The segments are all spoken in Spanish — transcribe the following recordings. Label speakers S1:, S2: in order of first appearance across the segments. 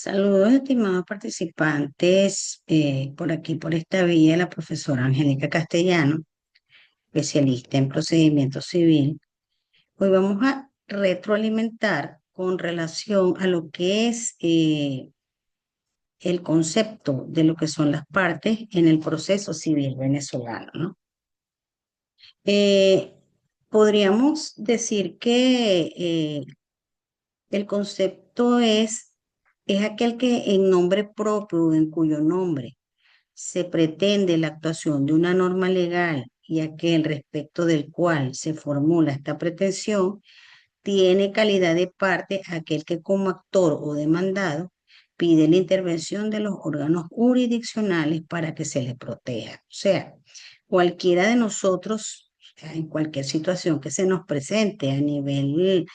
S1: Saludos, estimados participantes. Por aquí, por esta vía, la profesora Angélica Castellano, especialista en procedimiento civil. Hoy vamos a retroalimentar con relación a lo que es el concepto de lo que son las partes en el proceso civil venezolano, ¿no? Eh, Podríamos decir que el concepto es aquel que en nombre propio, en cuyo nombre se pretende la actuación de una norma legal y aquel respecto del cual se formula esta pretensión, tiene calidad de parte aquel que como actor o demandado pide la intervención de los órganos jurisdiccionales para que se le proteja. O sea, cualquiera de nosotros, en cualquier situación que se nos presente a nivel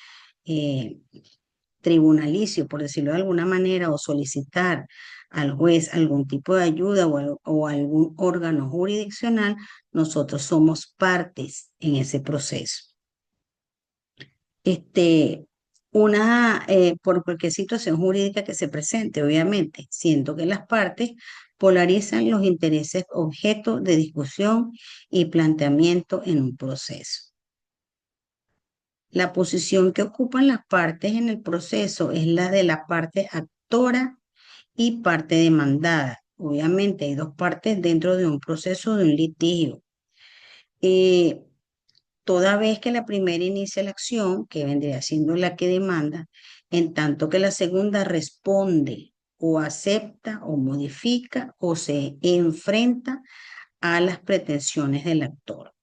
S1: eh, tribunalicio, por decirlo de alguna manera, o solicitar al juez algún tipo de ayuda o algún órgano jurisdiccional, nosotros somos partes en ese proceso. Este, por cualquier situación jurídica que se presente, obviamente, siendo que las partes polarizan los intereses objeto de discusión y planteamiento en un proceso. La posición que ocupan las partes en el proceso es la de la parte actora y parte demandada. Obviamente hay dos partes dentro de un proceso de un litigio. Eh, Toda vez que la primera inicia la acción, que vendría siendo la que demanda, en tanto que la segunda responde o acepta o modifica o se enfrenta a las pretensiones del actor.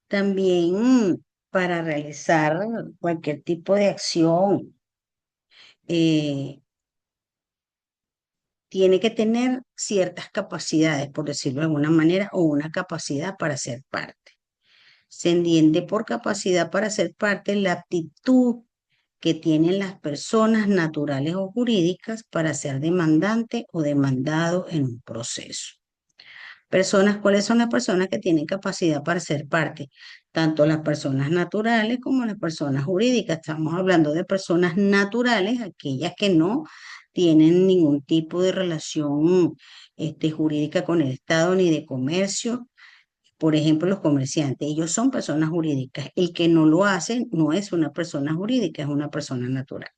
S1: También para realizar cualquier tipo de acción, eh, tiene que tener ciertas capacidades, por decirlo de alguna manera, o una capacidad para ser parte. Se entiende por capacidad para ser parte la aptitud que tienen las personas naturales o jurídicas para ser demandante o demandado en un proceso. ¿Cuáles son las personas que tienen capacidad para ser parte? Tanto las personas naturales como las personas jurídicas. Estamos hablando de personas naturales, aquellas que no tienen ningún tipo de relación jurídica con el Estado ni de comercio. Por ejemplo, los comerciantes, ellos son personas jurídicas. El que no lo hace no es una persona jurídica, es una persona natural.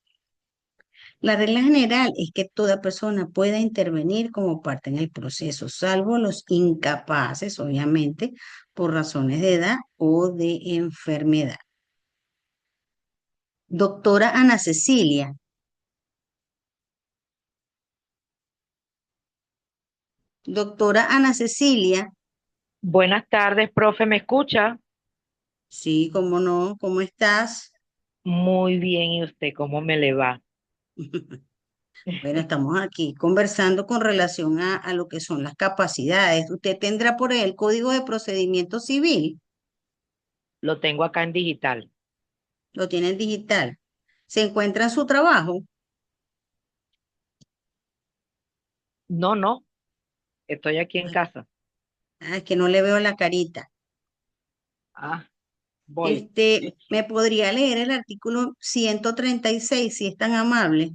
S1: La regla general es que toda persona pueda intervenir como parte en el proceso, salvo los incapaces, obviamente, por razones de edad o de enfermedad. Doctora Ana Cecilia, doctora Ana Cecilia,
S2: Buenas tardes, profe, ¿me escucha?
S1: sí, cómo no, ¿cómo estás?
S2: Muy bien, ¿y usted cómo me le va?
S1: Bueno, estamos aquí conversando con relación a lo que son las capacidades. Usted tendrá por ahí el Código de Procedimiento Civil,
S2: Lo tengo acá en digital.
S1: lo tiene en digital. ¿Se encuentra en su trabajo?
S2: No, no, estoy aquí en casa.
S1: Es que no le veo la carita.
S2: Ah, voy.
S1: ¿Me podría leer el artículo 136 si es tan amable?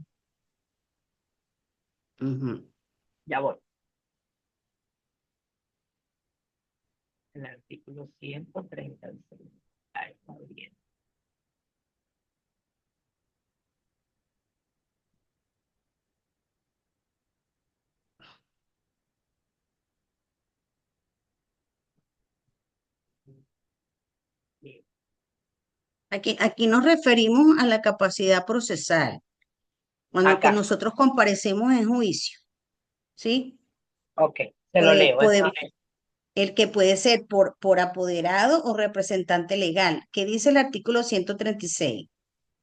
S1: Ujú.
S2: Ya voy. El artículo 136. Ahí está bien. Bien.
S1: Aquí nos referimos a la capacidad procesal, cuando que
S2: Acá,
S1: nosotros comparecemos en juicio, ¿sí?
S2: ok, se lo leo.
S1: Podemos, el que puede ser por apoderado o representante legal. ¿Qué dice el artículo 136?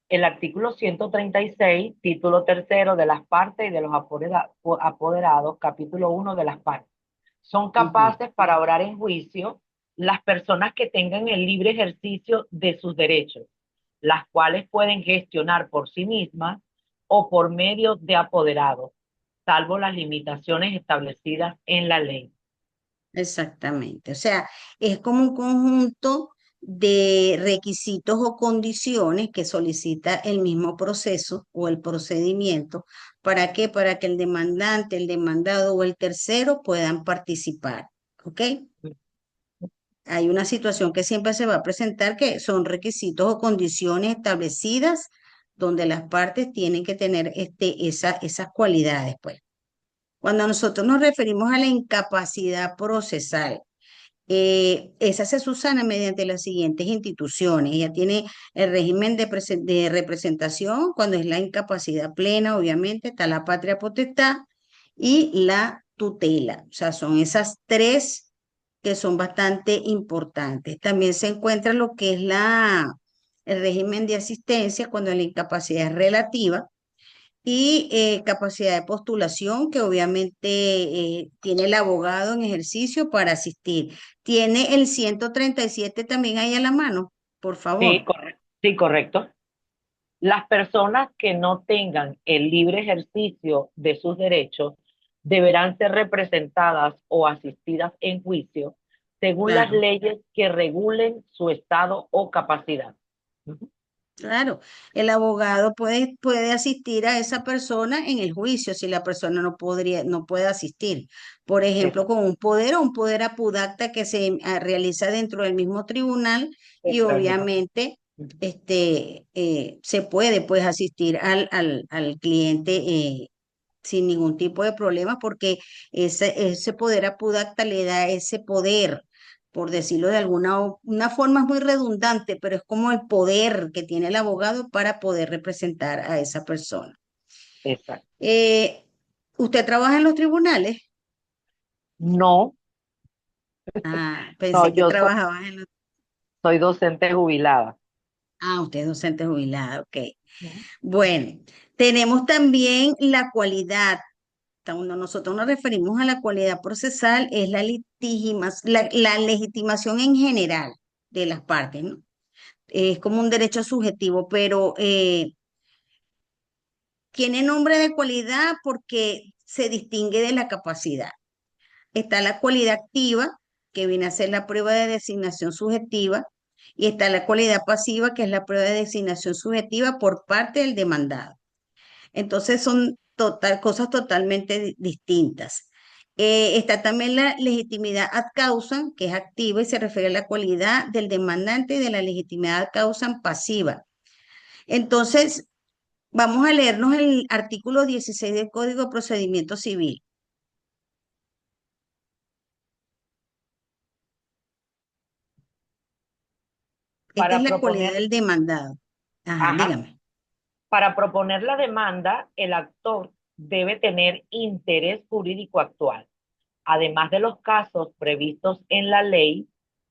S2: El artículo 136, título tercero de las partes y de los apoderados, capítulo 1 de las partes. Son
S1: Ujú.
S2: capaces para obrar en juicio las personas que tengan el libre ejercicio de sus derechos, las cuales pueden gestionar por sí mismas o por medio de apoderados, salvo las limitaciones establecidas en la ley.
S1: Exactamente. O sea, es como un conjunto de requisitos o condiciones que solicita el mismo proceso o el procedimiento. ¿Para qué? Para que el demandante, el demandado o el tercero puedan participar. ¿Ok? Hay una situación que siempre se va a presentar que son requisitos o condiciones establecidas donde las partes tienen que tener esas cualidades, pues. Cuando nosotros nos referimos a la incapacidad procesal, esa se subsana mediante las siguientes instituciones. Ella tiene el régimen de representación, cuando es la incapacidad plena, obviamente, está la patria potestad y la tutela. O sea, son esas tres que son bastante importantes. También se encuentra lo que es el régimen de asistencia, cuando la incapacidad es relativa y capacidad de postulación que obviamente tiene el abogado en ejercicio para asistir. Tiene el 137 también ahí a la mano, por
S2: Sí,
S1: favor.
S2: sí, correcto. Las personas que no tengan el libre ejercicio de sus derechos deberán ser representadas o asistidas en juicio según las
S1: Claro,
S2: leyes que regulen su estado o capacidad. Ujú.
S1: claro. El abogado puede asistir a esa persona en el juicio si la persona no puede asistir. Por ejemplo, con un poder o un poder apudacta que se realiza dentro del mismo tribunal y
S2: Dentro del mismo.
S1: obviamente
S2: Ujú.
S1: se puede pues asistir al cliente sin ningún tipo de problema, porque ese poder apudacta le da ese poder, por decirlo de una forma es muy redundante, pero es como el poder que tiene el abogado para poder representar a esa persona.
S2: Exacto.
S1: Eh, ¿Usted trabaja en los tribunales?
S2: No,
S1: Ah,
S2: no,
S1: pensé que
S2: yo
S1: trabajaba en los...
S2: soy docente jubilada.
S1: Ah, usted es docente jubilado, ok.
S2: Ujú.
S1: Bueno, tenemos también la cualidad. Cuando nosotros nos referimos a la cualidad procesal, es la legitimación en general de las partes, ¿no? Es como un derecho subjetivo, pero tiene nombre de cualidad porque se distingue de la capacidad. Está la cualidad activa, que viene a ser la prueba de designación subjetiva, y está la cualidad pasiva, que es la prueba de designación subjetiva por parte del demandado. Entonces son cosas totalmente distintas. Está también la legitimidad ad causam, que es activa y se refiere a la cualidad del demandante, y de la legitimidad ad causam pasiva. Entonces, vamos a leernos el artículo 16 del Código de Procedimiento Civil. Esta es
S2: Para
S1: la cualidad
S2: proponer,
S1: del demandado. Ajá,
S2: ajá,
S1: dígame.
S2: para proponer la demanda, el actor debe tener interés jurídico actual. Además de los casos previstos en la ley,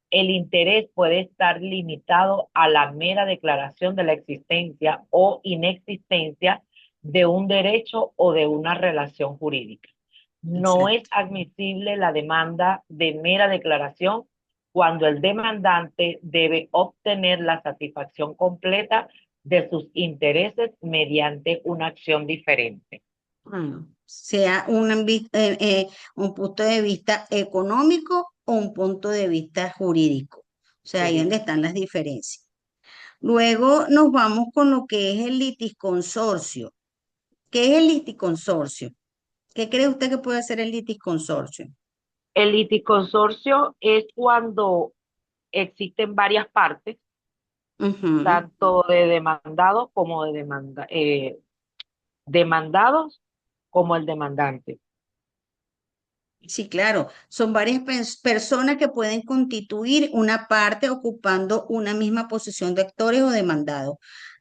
S2: el interés puede estar limitado a la mera declaración de la existencia o inexistencia de un derecho o de una relación jurídica. No es
S1: Exacto.
S2: admisible la demanda de mera declaración cuando el demandante debe obtener la satisfacción completa de sus intereses mediante una acción diferente.
S1: Sea un punto de vista económico o un punto de vista jurídico. O sea, ahí es donde
S2: Jurídico.
S1: están las diferencias. Luego nos vamos con lo que es el litisconsorcio. ¿Qué es el litisconsorcio? ¿Qué cree usted que puede hacer el litisconsorcio?
S2: El liticonsorcio es cuando existen varias partes,
S1: Ujú.
S2: tanto de demandados como demandados como el demandante.
S1: Sí, claro, son varias personas que pueden constituir una parte ocupando una misma posición de actores o demandados,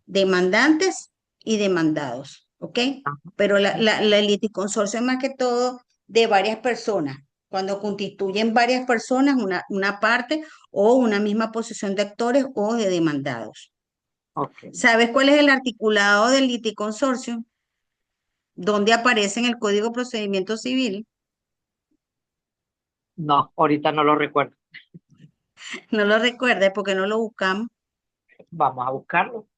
S1: demandantes y demandados, ¿ok?
S2: Ajá.
S1: Pero el liticonsorcio es más que todo de varias personas. Cuando constituyen varias personas una parte o una misma posición de actores o de demandados.
S2: Ok.
S1: ¿Sabes cuál es el articulado del liticonsorcio? ¿Dónde aparece en el Código de Procedimiento Civil?
S2: No, ahorita no lo recuerdo.
S1: No lo recuerda porque no lo buscamos.
S2: Vamos a buscarlo.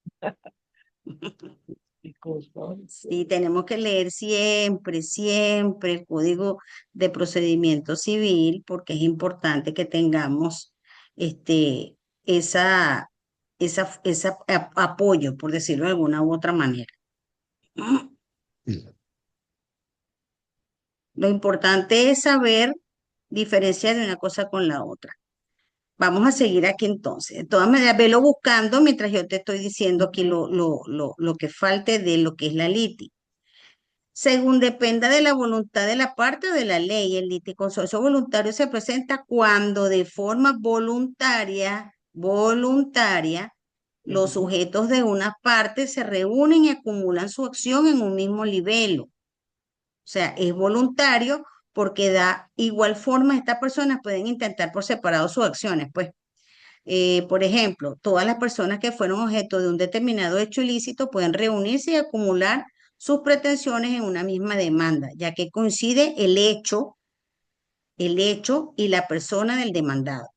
S2: Liticonsorcio.
S1: Sí, tenemos que leer siempre, siempre el Código de Procedimiento Civil porque es importante que tengamos este, esa, esa apoyo, por decirlo de alguna u otra manera. Lo importante es saber diferenciar de una cosa con la otra. Vamos a seguir aquí entonces. De todas maneras, velo buscando mientras yo te estoy diciendo aquí lo que falte de lo que es la liti. Según dependa de la voluntad de la parte o de la ley, el liticonsorcio voluntario se presenta cuando de forma voluntaria, los
S2: Ujú.
S1: sujetos de una parte se reúnen y acumulan su acción en un mismo nivel. O sea, es voluntario porque da igual forma, estas personas pueden intentar por separado sus acciones. Pues, por ejemplo, todas las personas que fueron objeto de un determinado hecho ilícito pueden reunirse y acumular sus pretensiones en una misma demanda, ya que coincide el hecho y la persona del demandado.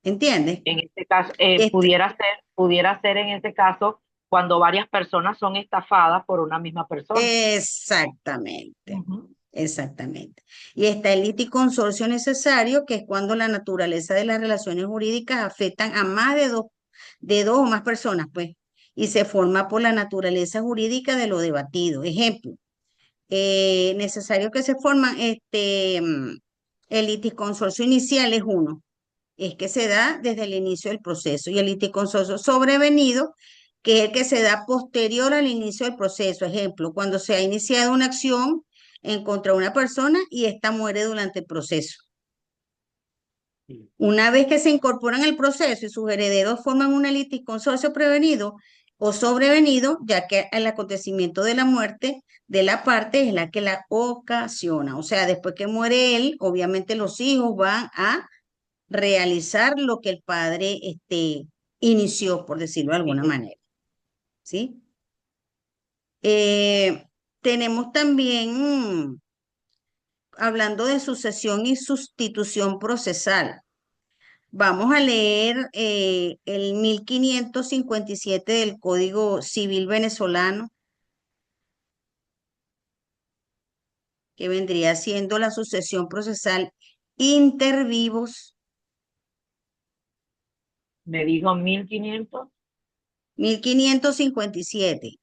S1: ¿Entiendes?
S2: En este caso,
S1: Este,
S2: pudiera ser en este caso cuando varias personas son estafadas por una misma persona.
S1: exactamente.
S2: Ujú.
S1: Exactamente. Y está el liticonsorcio necesario, que es cuando la naturaleza de las relaciones jurídicas afectan a más de dos o más personas, pues, y se forma por la naturaleza jurídica de lo debatido. Ejemplo, necesario que se forman, el liticonsorcio inicial es uno, es que se da desde el inicio del proceso, y el liticonsorcio sobrevenido, que es el que se da posterior al inicio del proceso. Ejemplo, cuando se ha iniciado una acción en contra de una persona y ésta muere durante el proceso.
S2: Sí.
S1: Una vez que se incorporan al proceso y sus herederos forman un liticonsorcio prevenido o sobrevenido, ya que el acontecimiento de la muerte de la parte es la que la ocasiona. O sea, después que muere él, obviamente los hijos van a realizar lo que el padre inició, por decirlo de alguna
S2: Sí.
S1: manera, ¿sí? Tenemos también, hablando de sucesión y sustitución procesal, vamos a leer el 1557 del Código Civil venezolano, que vendría siendo la sucesión procesal inter vivos.
S2: Me dijo 1500.
S1: 1557.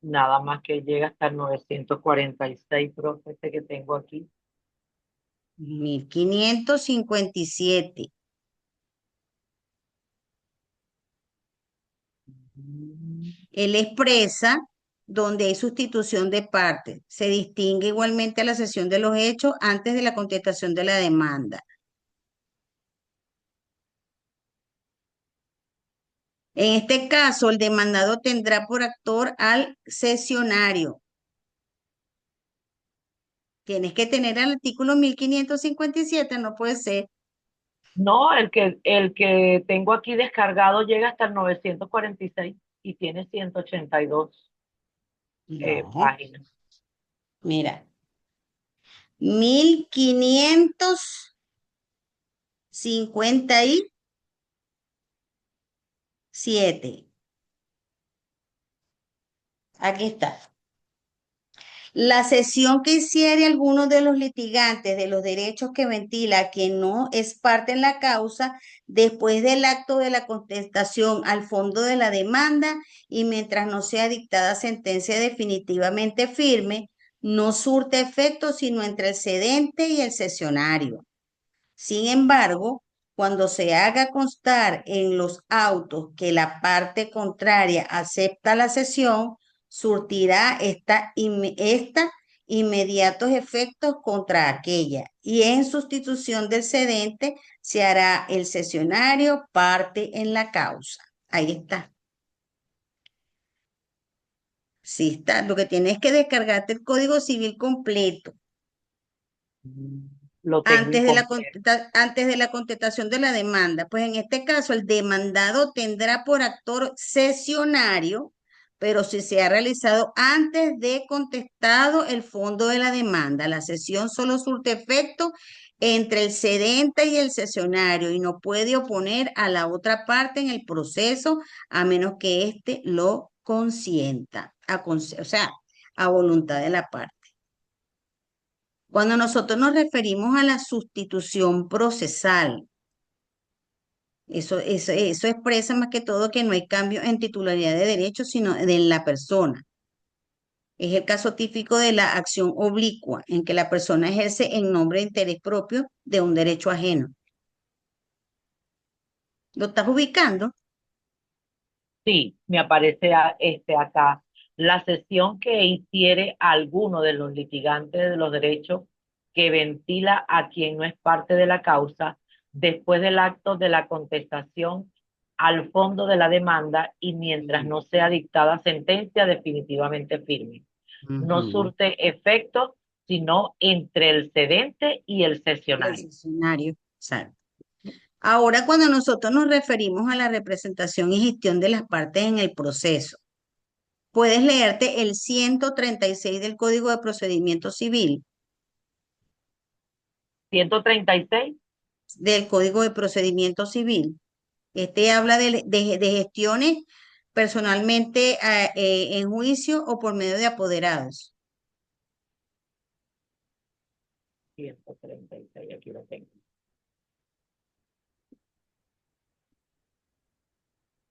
S2: Nada más que llega hasta el 946, profe, este que tengo aquí.
S1: 1557.
S2: Mm.
S1: Él expresa donde hay sustitución de partes. Se distingue igualmente a la cesión de los hechos antes de la contestación de la demanda. En este caso, el demandado tendrá por actor al cesionario. Tienes que tener el artículo 1557, no puede ser.
S2: No, el que tengo aquí descargado llega hasta el 946 y tiene 182
S1: No,
S2: páginas.
S1: mira, 1557. Aquí está. La cesión que hiciere alguno de los litigantes de los derechos que ventila quien no es parte en la causa después del acto de la contestación al fondo de la demanda y mientras no sea dictada sentencia definitivamente firme, no surte efecto sino entre el cedente y el cesionario. Sin embargo, cuando se haga constar en los autos que la parte contraria acepta la cesión, surtirá esta inmediatos efectos contra aquella, y en sustitución del cedente se hará el cesionario parte en la causa. Ahí está. Sí está. Lo que tienes que descargarte el Código Civil completo.
S2: Mm. Lo tengo incompleto.
S1: Antes de la contestación de la demanda. Pues en este caso, el demandado tendrá por actor cesionario, pero si se ha realizado antes de contestado el fondo de la demanda, la cesión solo surte efecto entre el cedente y el cesionario y no puede oponer a la otra parte en el proceso a menos que éste lo consienta, o sea, a voluntad de la parte. Cuando nosotros nos referimos a la sustitución procesal, eso expresa más que todo que no hay cambio en titularidad de derechos, sino de la persona. Es el caso típico de la acción oblicua, en que la persona ejerce en nombre de interés propio de un derecho ajeno. ¿Lo estás ubicando?
S2: Sí, me aparece acá la sesión que hiciere alguno de los litigantes de los derechos que ventila a quien no es parte de la causa después del acto de la contestación al fondo de la demanda y mientras no sea dictada sentencia definitivamente firme. No
S1: Ujú.
S2: surte efecto sino entre el cedente y el
S1: Y el
S2: cesionario.
S1: seccionario. Exacto. Ahora, cuando nosotros nos referimos a la representación y gestión de las partes en el proceso, puedes leerte el 136 del Código de Procedimiento Civil,
S2: 136.
S1: del Código de Procedimiento Civil. Este habla de gestiones personalmente en juicio o por medio de apoderados.
S2: 136, aquí lo tengo.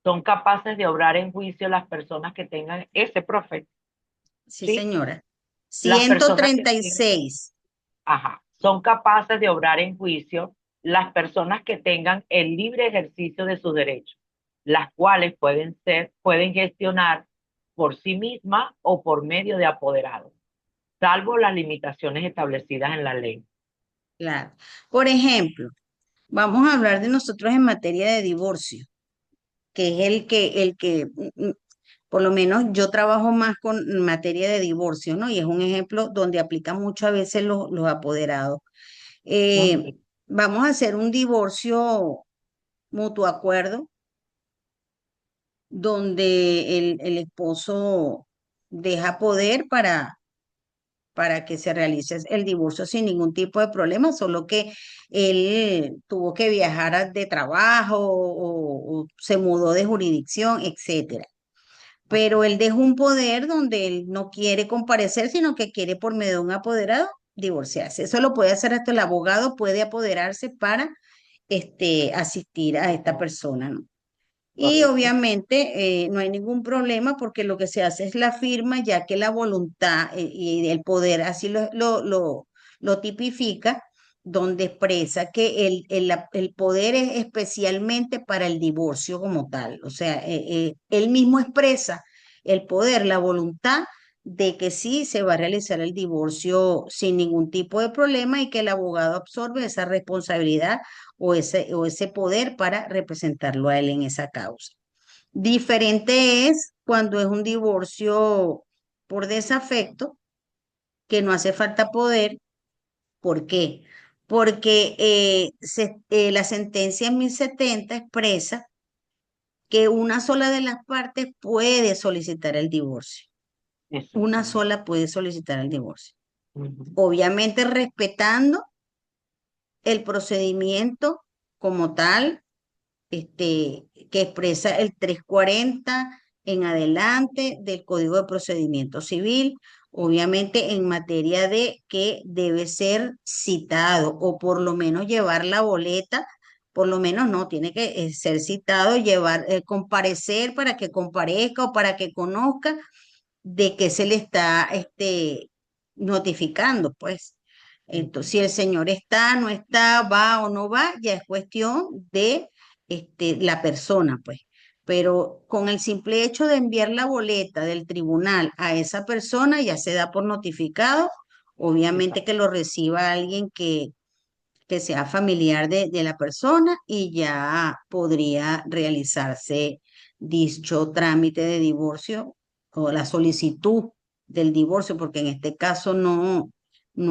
S2: Son capaces de obrar en juicio las personas que tengan ese profe,
S1: Sí,
S2: ¿sí?
S1: señora.
S2: Las
S1: Ciento
S2: personas que
S1: treinta y
S2: tienen,
S1: seis.
S2: ajá, son capaces de obrar en juicio las personas que tengan el libre ejercicio de sus derechos, las cuales pueden gestionar por sí mismas o por medio de apoderados, salvo las limitaciones establecidas en la ley.
S1: Claro. Por ejemplo, vamos a hablar de nosotros en materia de divorcio, que es por lo menos yo trabajo más con materia de divorcio, ¿no? Y es un ejemplo donde aplican muchas veces los apoderados. Eh,
S2: Ujú.
S1: Vamos a hacer un divorcio mutuo acuerdo, donde el esposo deja poder para que se realice el divorcio sin ningún tipo de problema, solo que él tuvo que viajar de trabajo o se mudó de jurisdicción, etcétera. Pero él dejó un poder donde él no quiere comparecer, sino que quiere por medio de un apoderado divorciarse. Eso lo puede hacer hasta el abogado, puede apoderarse para asistir a esta persona, ¿no? Y
S2: Correcto.
S1: obviamente no hay ningún problema porque lo que se hace es la firma, ya que la voluntad y el poder así lo tipifica, donde expresa que el poder es especialmente para el divorcio como tal. O sea, él mismo expresa el poder, la voluntad de que sí se va a realizar el divorcio sin ningún tipo de problema y que el abogado absorbe esa responsabilidad o ese poder para representarlo a él en esa causa. Diferente es cuando es un divorcio por desafecto, que no hace falta poder. ¿Por qué? Porque la sentencia en 1070 expresa que una sola de las partes puede solicitar el divorcio. Una
S2: Exactamente.
S1: sola puede solicitar el divorcio.
S2: Ujú.
S1: Obviamente respetando el procedimiento como tal, que expresa el 340 en adelante del Código de Procedimiento Civil, obviamente en materia de que debe ser citado o por lo menos llevar la boleta, por lo menos no, tiene que ser citado, llevar, comparecer para que comparezca o para que conozca de qué se le está notificando, pues. Entonces,
S2: Ujú.
S1: si el señor está, no está, va o no va, ya es cuestión de la persona, pues. Pero con el simple hecho de enviar la boleta del tribunal a esa persona, ya se da por notificado, obviamente que
S2: Exacto.
S1: lo reciba alguien que sea familiar de la persona y ya podría realizarse dicho trámite de divorcio o la solicitud del divorcio, porque en este caso no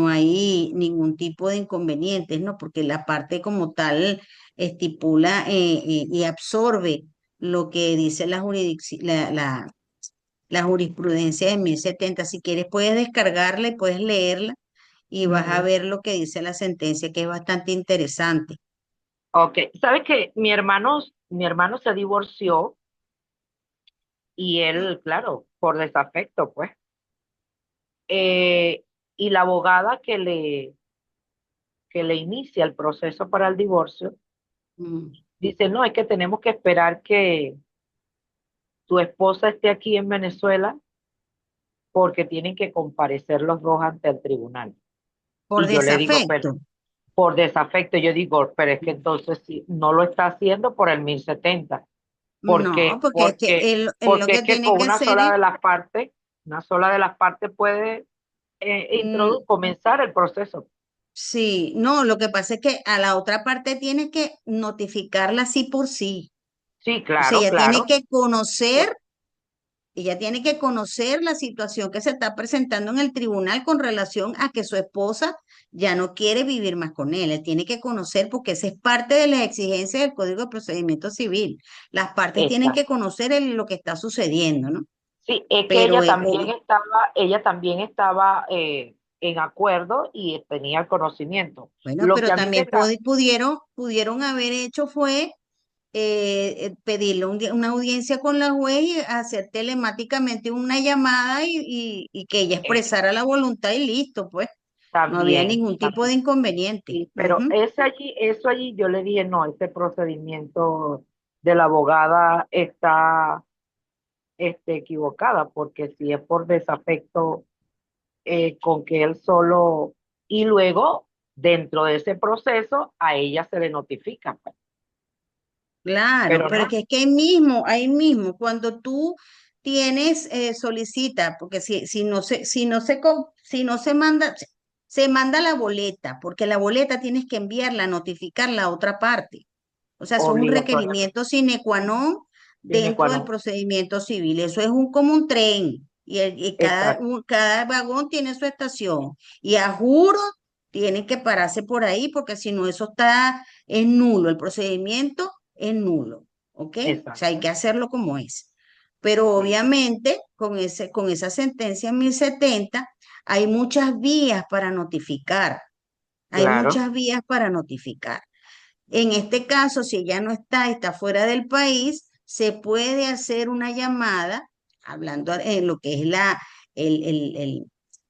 S1: hay ningún tipo de inconvenientes, ¿no? Porque la parte como tal estipula y absorbe lo que dice la jurisprudencia de 1070. Si quieres, puedes descargarla y puedes leerla y vas a
S2: Ujú.
S1: ver lo que dice la sentencia, que es bastante interesante.
S2: Ok, sabes que mi hermano se divorció y él, claro, por desafecto, pues. y la abogada que le inicia el proceso para el divorcio
S1: mm.
S2: dice, no, es que tenemos que esperar que tu esposa esté aquí en Venezuela porque tienen que comparecer los dos ante el tribunal.
S1: Por
S2: Y yo le digo, pero
S1: desafecto.
S2: por desafecto, yo digo, pero es que entonces si no lo está haciendo por el 1070. ¿Por
S1: No,
S2: qué?
S1: porque es que él lo
S2: Porque
S1: que
S2: es que
S1: tiene
S2: con
S1: que hacer es,
S2: una sola de las partes puede
S1: mm,
S2: comenzar el proceso.
S1: sí, no, lo que pasa es que a la otra parte tiene que notificarla sí por sí.
S2: Sí,
S1: O sea,
S2: claro, claro. Por-
S1: ella tiene que conocer la situación que se está presentando en el tribunal con relación a que su esposa ya no quiere vivir más con él. Él tiene que conocer porque esa es parte de las exigencias del Código de Procedimiento Civil. Las partes tienen que
S2: Exacto.
S1: conocer lo que está sucediendo, ¿no?
S2: Sí, es que
S1: Pero obvio.
S2: ella también estaba en acuerdo y tenía el conocimiento.
S1: Bueno,
S2: Lo que
S1: pero
S2: a mí me
S1: también pudieron haber hecho fue pedirle una audiencia con la juez y hacer telemáticamente una llamada y que ella
S2: eh,
S1: expresara la voluntad y listo, pues. No había
S2: también,
S1: ningún tipo de
S2: también.
S1: inconveniente.
S2: Sí, pero
S1: Ujú.
S2: eso allí yo le dije, no, este procedimiento de la abogada está equivocada, porque si es por desafecto con que él solo, y luego dentro de ese proceso a ella se le notifica, pues.
S1: Claro,
S2: Pero
S1: pero
S2: no,
S1: que es que ahí mismo, cuando tú tienes, solicita, porque si no se manda, se manda la boleta, porque la boleta tienes que enviarla, notificar la otra parte. O sea, eso es un
S2: obligatoriamente,
S1: requerimiento sine qua non
S2: sine qua
S1: dentro del
S2: non.
S1: procedimiento civil. Eso es como un tren y
S2: Exacto,
S1: cada vagón tiene su estación. Y a juro tienen que pararse por ahí porque si no, eso es nulo. El procedimiento es nulo. ¿Ok? O sea, hay
S2: exacto.
S1: que hacerlo como es. Pero
S2: Sí,
S1: obviamente, con esa sentencia en 1070 hay muchas vías para notificar. Hay
S2: claro.
S1: muchas vías para notificar. En este caso, si ella no está fuera del país, se puede hacer una llamada, hablando en lo que es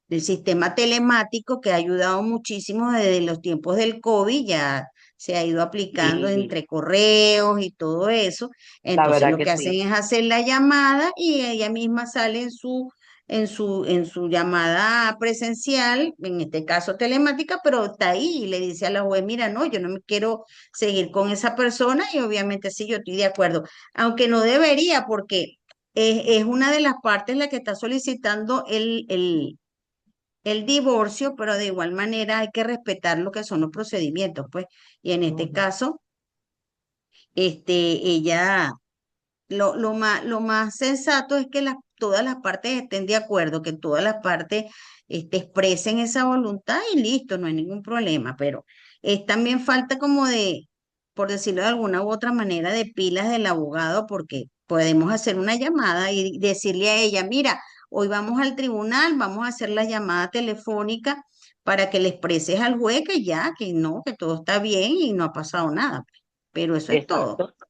S1: el sistema telemático que ha ayudado muchísimo desde los tiempos del COVID, ya se ha ido aplicando
S2: Sí,
S1: entre correos y todo eso.
S2: la
S1: Entonces
S2: verdad
S1: lo
S2: que
S1: que hacen
S2: sí.
S1: es hacer la llamada y ella misma sale en su llamada presencial, en este caso telemática, pero está ahí y le dice a la juez, mira, no, yo no me quiero seguir con esa persona y obviamente sí, yo estoy de acuerdo, aunque no debería porque es una de las partes la que está solicitando el divorcio, pero de igual manera hay que respetar lo que son los procedimientos, pues, y en este
S2: Ujú.
S1: caso, ella lo más sensato es que todas las partes estén de acuerdo, que todas las partes expresen esa voluntad y listo, no hay ningún problema, pero es también falta como por decirlo de alguna u otra manera, de pilas del abogado, porque podemos hacer una llamada y decirle a ella, mira, hoy vamos al tribunal, vamos a hacer la llamada telefónica para que le expreses al juez que ya, que no, que todo está bien y no ha pasado nada, pero eso es todo.
S2: Exacto.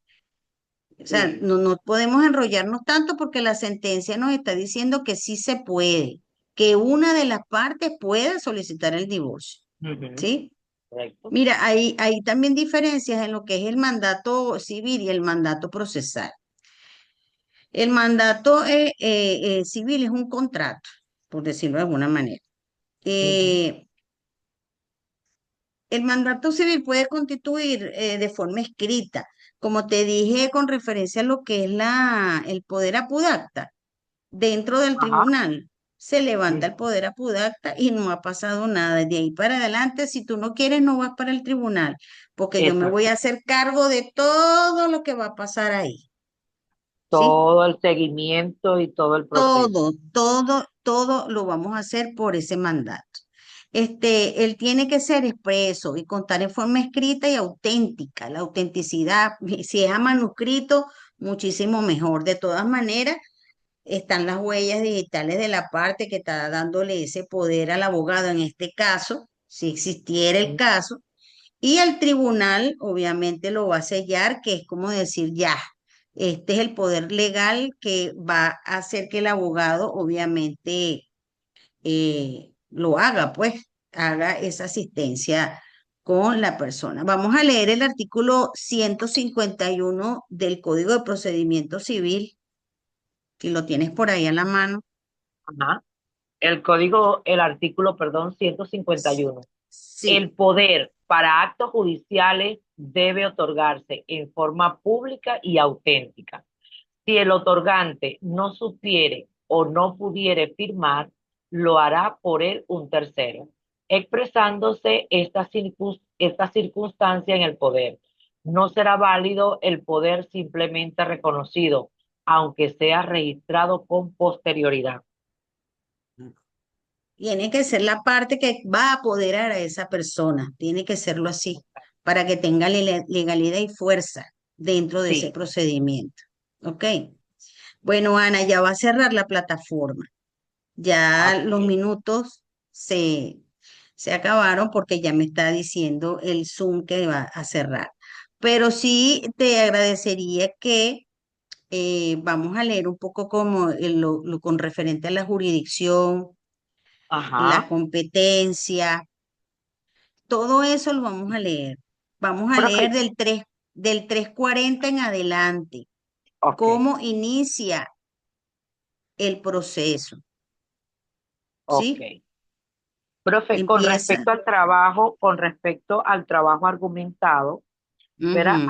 S1: O sea,
S2: Sí.
S1: no podemos enrollarnos tanto porque la sentencia nos está diciendo que sí se puede, que una de las partes pueda solicitar el divorcio,
S2: Ujú.
S1: ¿sí?
S2: Correcto.
S1: Mira, hay también diferencias en lo que es el mandato civil y el mandato procesal. El mandato civil es un contrato, por decirlo de alguna manera.
S2: Ujú.
S1: Eh, el mandato civil puede constituir de forma escrita, como te dije con referencia a lo que es el poder apudacta. Dentro del
S2: Ajá.
S1: tribunal se levanta el
S2: Ujú.
S1: poder apudacta y no ha pasado nada. De ahí para adelante, si tú no quieres, no vas para el tribunal, porque yo me voy a
S2: Exacto.
S1: hacer cargo de todo lo que va a pasar ahí, ¿sí?
S2: Todo el seguimiento y todo el proceso.
S1: Todo lo vamos a hacer por ese mandato. Él tiene que ser expreso y contar en forma escrita y auténtica. La autenticidad, si es a manuscrito, muchísimo mejor. De todas maneras, están las huellas digitales de la parte que está dándole ese poder al abogado en este caso, si existiera el
S2: Ujú.
S1: caso, y el tribunal obviamente lo va a sellar, que es como decir, ya, este es el poder legal que va a hacer que el abogado obviamente lo haga, pues, haga esa asistencia con la persona. Vamos a leer el artículo 151 del Código de Procedimiento Civil, si lo tienes por ahí a la mano.
S2: Ajá. El artículo, perdón, 151. El
S1: Sí,
S2: poder para actos judiciales debe otorgarse en forma pública y auténtica. Si el otorgante no supiere o no pudiere firmar, lo hará por él un tercero, expresándose esta circunstancia en el poder. No será válido el poder simplemente reconocido, aunque sea registrado con posterioridad.
S1: tiene que ser la parte que va a apoderar a esa persona, tiene que serlo así, para que tenga legalidad y fuerza dentro de ese
S2: Sí,
S1: procedimiento. ¿Ok? Bueno, Ana, ya va a cerrar la plataforma. Ya
S2: ok.
S1: los minutos se acabaron porque ya me está diciendo el Zoom que va a cerrar. Pero sí te agradecería que vamos a leer un poco como lo con referente a la jurisdicción, la
S2: Ajá.
S1: competencia, todo eso lo vamos a leer. Vamos a
S2: Profe,
S1: leer del 340 en adelante,
S2: ok,
S1: cómo inicia el proceso,
S2: ok.
S1: ¿sí?
S2: Profe,
S1: Empieza.
S2: con respecto al trabajo argumentado, verá,
S1: Ujú.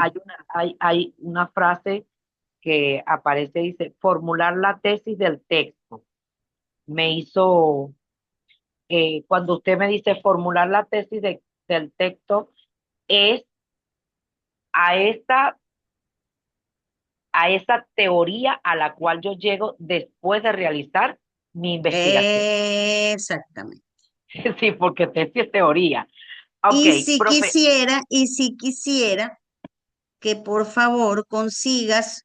S2: hay una frase que aparece, dice, formular la tesis del texto. Me hizo, cuando usted me dice formular la tesis del texto, es a esta, a esa teoría a la cual yo llego después de realizar mi investigación.
S1: Exactamente.
S2: Sí, porque tesis es teoría. Ok, profe,
S1: Y si quisiera que por favor consigas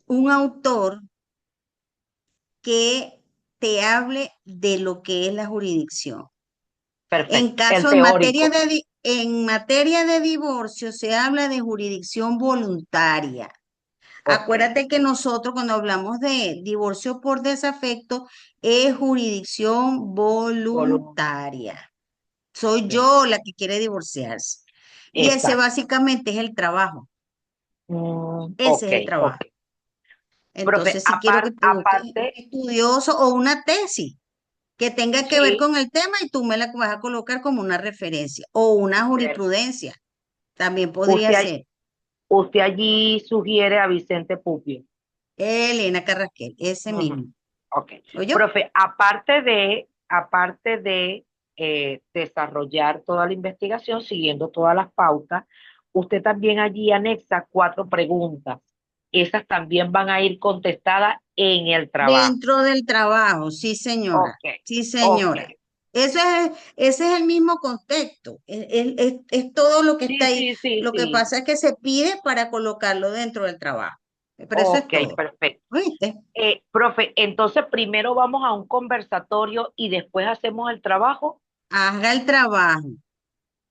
S1: un autor que te hable de lo que es la jurisdicción. En
S2: perfecto, el
S1: caso,
S2: teórico.
S1: en materia de divorcio se habla de jurisdicción voluntaria.
S2: Ok,
S1: Acuérdate que nosotros cuando hablamos de divorcio por desafecto es jurisdicción
S2: volum-
S1: voluntaria. Soy
S2: ok,
S1: yo la que quiere divorciarse. Y ese
S2: exacto.
S1: básicamente es el trabajo. Ese
S2: Ok,
S1: es el
S2: ok.
S1: trabajo.
S2: Profe,
S1: Entonces, sí quiero que te busques un
S2: aparte,
S1: estudioso o una tesis que tenga que ver
S2: sí,
S1: con el tema y tú me la vas a colocar como una referencia o una
S2: per-
S1: jurisprudencia. También podría
S2: usted,
S1: ser
S2: usted allí sugiere a Vicente Pupio.
S1: Elena Carrasquel, ese
S2: Ujú.
S1: mismo.
S2: Ok.
S1: ¿Oye?
S2: Profe, aparte de desarrollar toda la investigación, siguiendo todas las pautas, usted también allí anexa 4 preguntas. Esas también van a ir contestadas en el trabajo.
S1: Dentro del trabajo, sí, señora.
S2: Ok,
S1: Sí,
S2: ok.
S1: señora. Ese es el mismo contexto. Es todo lo que está
S2: Sí,
S1: ahí.
S2: sí, sí,
S1: Lo que
S2: sí.
S1: pasa es que se pide para colocarlo dentro del trabajo. Pero eso es
S2: Ok,
S1: todo.
S2: perfecto.
S1: ¿Oíste?
S2: Profe, entonces primero vamos a un conversatorio y después hacemos el trabajo.
S1: Haga el trabajo. El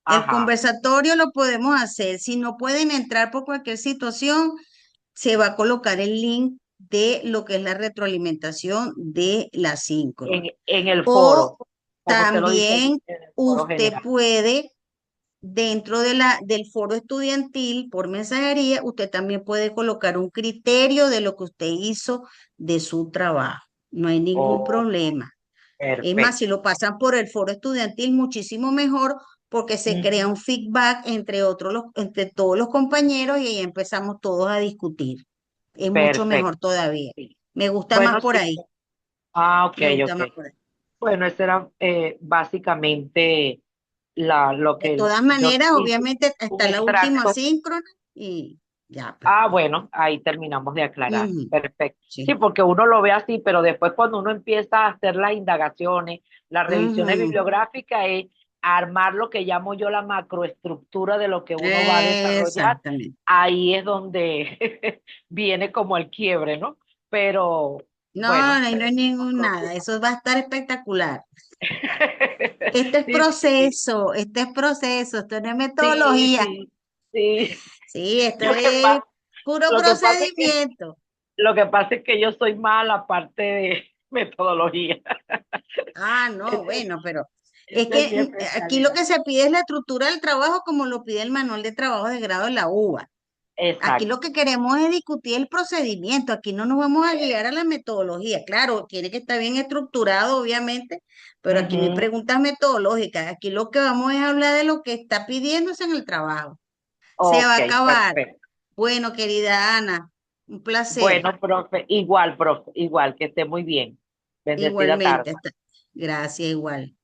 S2: Ajá,
S1: conversatorio lo podemos hacer. Si no pueden entrar por cualquier situación, se va a colocar el link de lo que es la retroalimentación de la síncrona.
S2: en el
S1: O
S2: foro, como usted lo dice allí,
S1: también
S2: en el foro
S1: usted
S2: general.
S1: puede, dentro del foro estudiantil por mensajería, usted también puede colocar un criterio de lo que usted hizo de su trabajo. No hay ningún
S2: Oh,
S1: problema. Es más, si
S2: perfecto.
S1: lo pasan por el foro estudiantil, muchísimo mejor porque se crea
S2: Ujú.
S1: un feedback entre entre todos los compañeros y ahí empezamos todos a discutir. Es mucho
S2: Perfecto,
S1: mejor todavía.
S2: sí.
S1: Me gusta más
S2: Bueno,
S1: por
S2: sí.
S1: ahí.
S2: Ok,
S1: Me gusta
S2: ok.
S1: más por ahí.
S2: Bueno, eso era básicamente lo
S1: De
S2: que
S1: todas
S2: yo
S1: maneras,
S2: hice,
S1: obviamente
S2: un
S1: está la última
S2: extracto.
S1: síncrona y ya, pues.
S2: Ah, bueno, ahí terminamos de aclarar.
S1: Ujú,
S2: Perfecto. Sí,
S1: sí.
S2: porque uno lo ve así, pero después cuando uno empieza a hacer las indagaciones, las revisiones
S1: Ujú,
S2: bibliográficas, es armar lo que llamo yo la macroestructura de lo que uno va a desarrollar.
S1: exactamente.
S2: Ahí es donde viene como el quiebre, ¿no? Pero
S1: No,
S2: bueno,
S1: ahí no hay ningún nada.
S2: próxima.
S1: Eso va a estar espectacular.
S2: Sí, sí,
S1: Este es proceso, esto no es
S2: sí,
S1: metodología.
S2: sí, sí.
S1: Sí, esto
S2: Lo que
S1: es
S2: pasa,
S1: puro
S2: lo que pasa es que
S1: procedimiento.
S2: Lo que pasa es que yo soy mala, aparte de, metodología.
S1: Ah, no,
S2: Ese,
S1: bueno, pero es
S2: esa es
S1: que
S2: mi
S1: aquí lo
S2: especialidad.
S1: que se pide es la estructura del trabajo como lo pide el manual de trabajo de grado de la UBA. Aquí lo
S2: Exacto.
S1: que queremos es discutir el procedimiento, aquí no nos vamos a guiar a la metodología. Claro, tiene que estar bien estructurado, obviamente, pero aquí no hay
S2: Ujú.
S1: preguntas metodológicas. Aquí lo que vamos es a hablar de lo que está pidiéndose en el trabajo. Se va
S2: Ok,
S1: a acabar.
S2: perfecto.
S1: Bueno, querida Ana, un placer.
S2: Bueno, profe, igual, que esté muy bien. Bendecida
S1: Igualmente,
S2: tarde.
S1: gracias, igual.